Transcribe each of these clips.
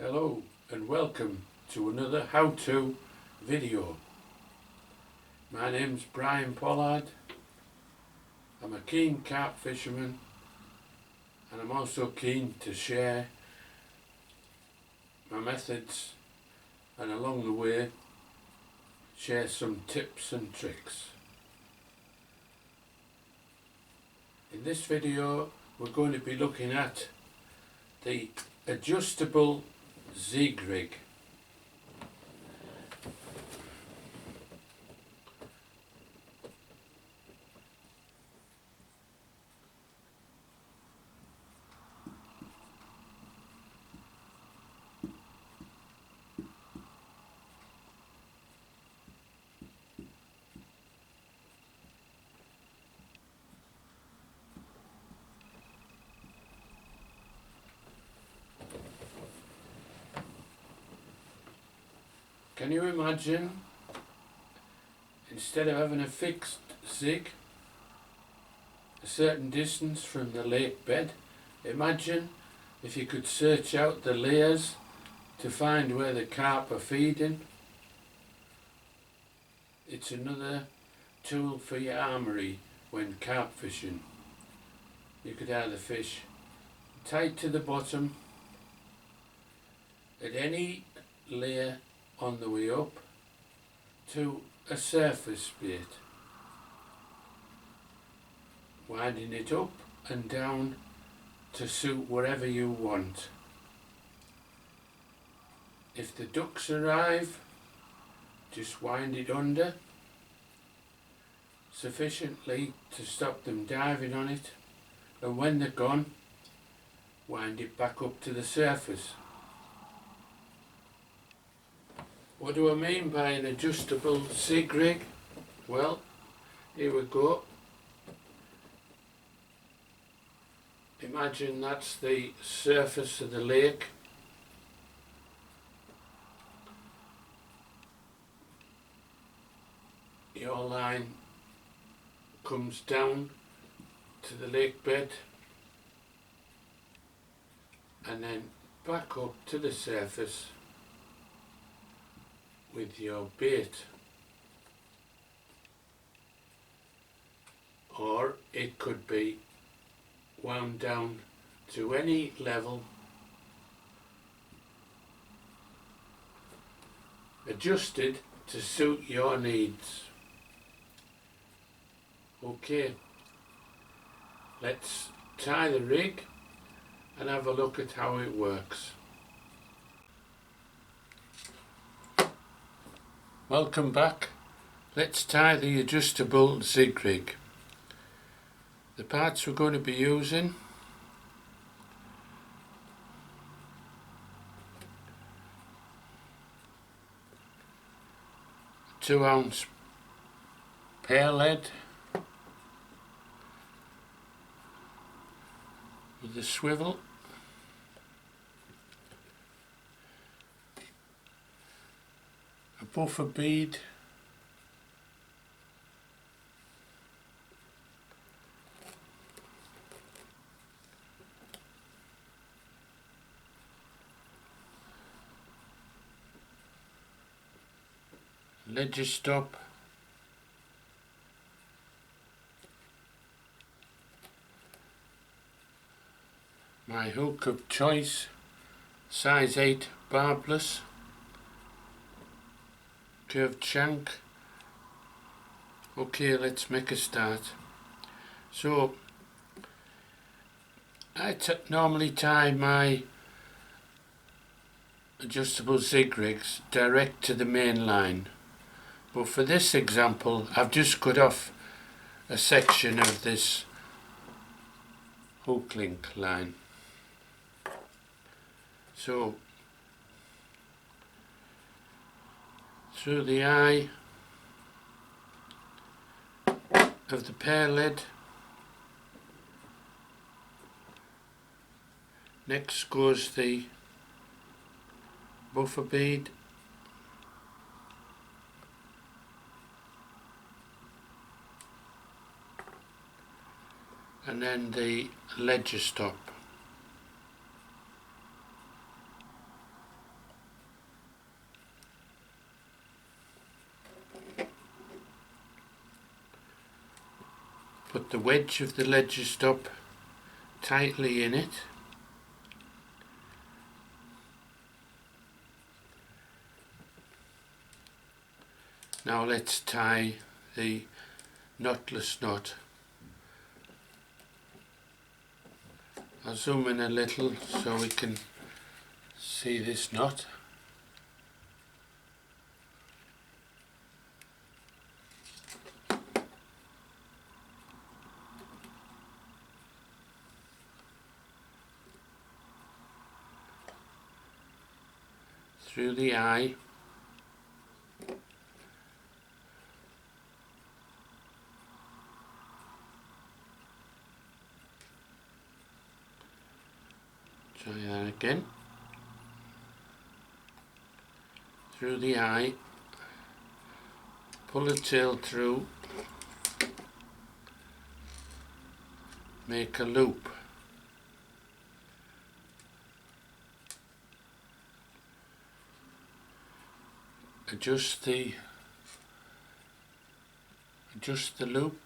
Hello and welcome to another how-to video. My name's Brian Pollard. I'm a keen carp fisherman and I'm also keen to share my methods and along the way share some tips and tricks. In this video we're going to be looking at the adjustable Zig rig. Can you imagine, instead of having a fixed zig a certain distance from the lake bed, imagine if you could search out the layers to find where the carp are feeding. It's another tool for your armoury when carp fishing. You could either fish tight to the bottom at any layer on the way up to a surface bait, winding it up and down to suit whatever you want. If the ducks arrive, just wind it under sufficiently to stop them diving on it, and when they're gone, wind it back up to the surface. What do I mean by an adjustable Zig rig? Well, here we go. Imagine that's the surface of the lake. Your line comes down to the lake bed and then back up to the surface with your bait, or it could be wound down to any level, adjusted to suit your needs. Okay, let's tie the rig and have a look at how it works. Welcome back. Let's tie the adjustable Zig rig. The parts we're going to be using: 2-ounce pear lead with the swivel, a buffer bead, ledger stop, my hook of choice, size 8 barbless, curved shank. Okay, let's make a start. So I normally tie my adjustable Zig rigs direct to the main line, but for this example I've just cut off a section of this hook link line. So through the eye of the pear lead, next goes the buffer bead, and then the ledger stop. put the wedge of the ledger stop tightly in it. Now let's tie the knotless knot. I'll zoom in a little so we can see this knot. Through the eye. Try that again. Through the eye, pull the tail through, make a loop. Adjust the loop.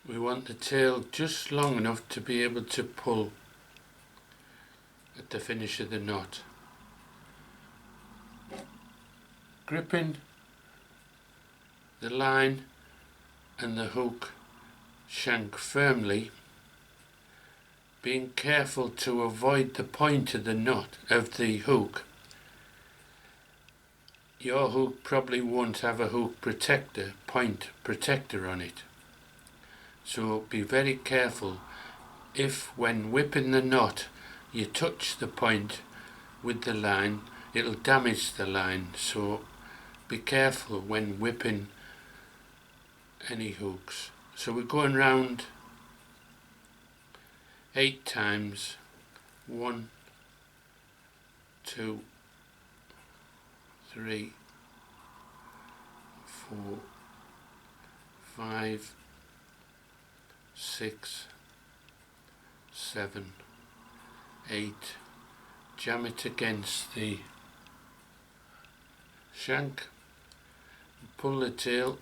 We want the tail just long enough to be able to pull at the finish of the knot. Gripping the line and the hook shank firmly, being careful to avoid the point of the knot of the hook. Your hook probably won't have a hook protector, point protector on it. So be very careful if when whipping the knot you touch the point with the line, it'll damage the line. So be careful when whipping any hooks. So we're going round 8 times. 1, 2, 3, 4, 5, 6, 7, 8. Jam it against the shank, pull the tail,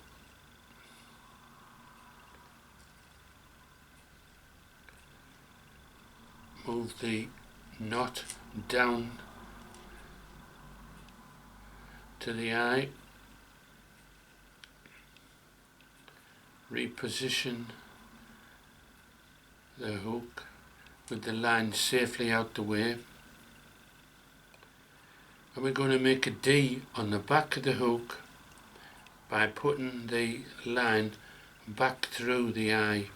move the knot down to the eye, reposition the hook with the line safely out the way, and we're going to make a D on the back of the hook by putting the line back through the eye.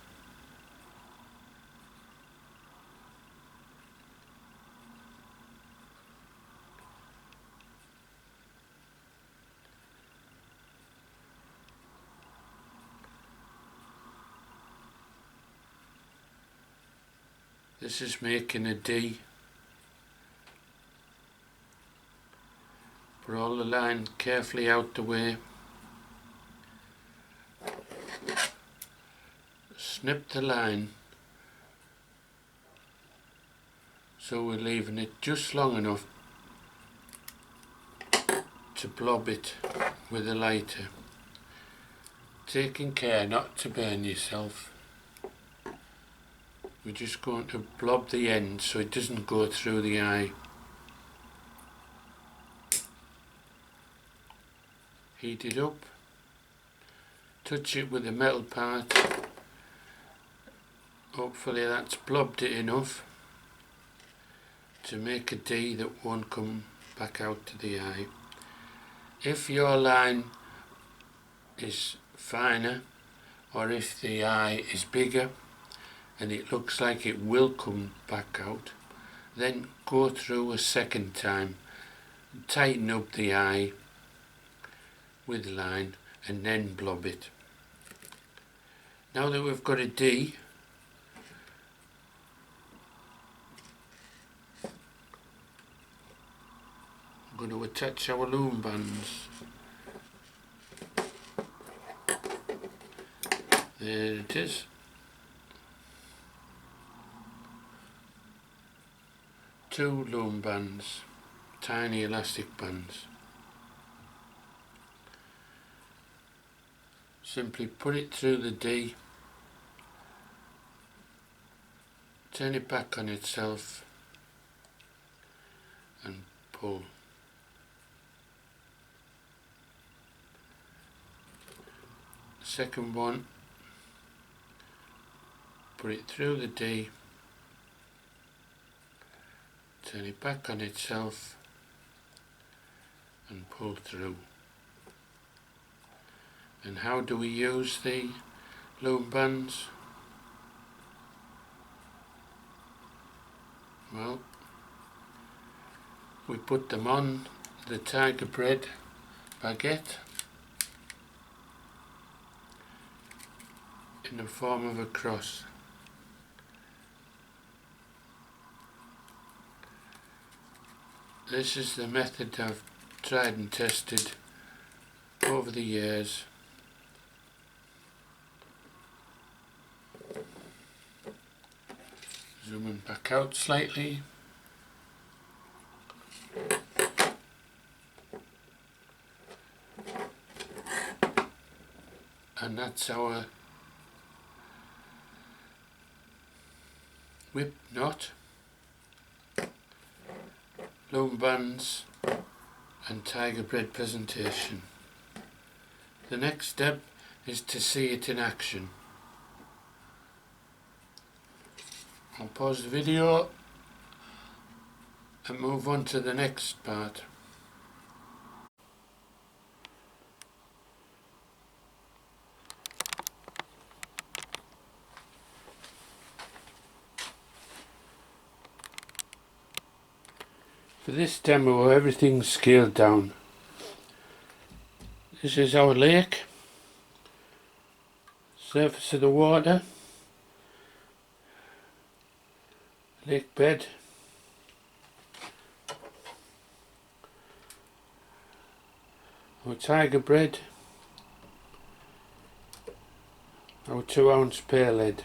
This is making a D. Roll the line carefully out the way. Snip the line so we're leaving it just long enough to blob it with a lighter, taking care not to burn yourself. We're just going to blob the end so it doesn't go through the eye. Heat it up, touch it with the metal part. Hopefully that's blobbed it enough to make a D that won't come back out to the eye. If your line is finer, or if the eye is bigger and it looks like it will come back out, then go through a second time, tighten up the eye with line and then blob it. Now that we've got a D, I'm going to attach our loom bands. There it is. 2 loom bands, tiny elastic bands. Simply put it through the D, turn it back on itself and pull. Second one, put it through the D, turn it back on itself and pull through. And how do we use the loom bands? Well, we put them on the Tiger Bread baguette in the form of a cross. This is the method I've tried and tested over the years. Zooming back out slightly. And that's our whip knot, loom bands and Tiger Bread presentation. The next step is to see it in action. I'll pause the video and move on to the next part. For this demo, everything's scaled down. This is our lake, surface of the water, lake bed, our Tiger Bread, our 2-ounce pear lead.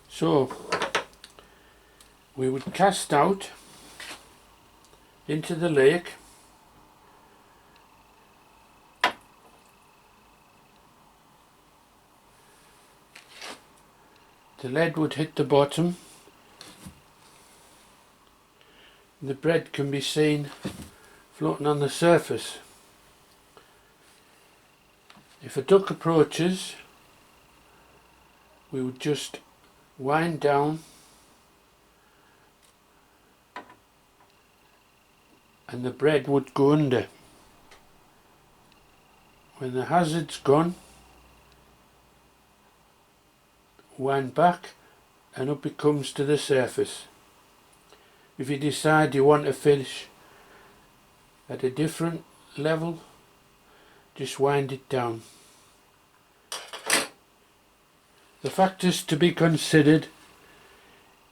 So we would cast out into the lake the lead would hit the bottom. The bread can be seen floating on the surface. If a duck approaches, we would just wind down and the bread would go under. When the hazard's gone, wind back and up it comes to the surface. If you decide you want to fish at a different level, just wind it down. The factors to be considered: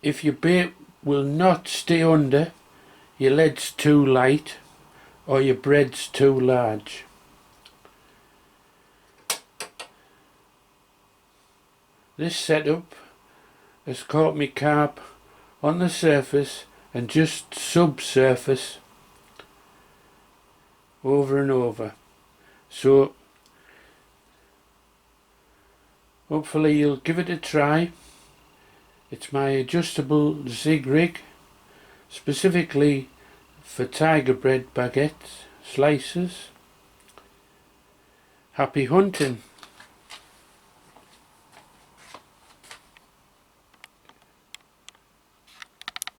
if your bait will not stay under, your lead's too light or your bread's too large. This setup has caught me carp on the surface and just subsurface over and over. So hopefully you'll give it a try. It's my adjustable zig rig, specifically for Tiger Bread baguette slices. Happy hunting!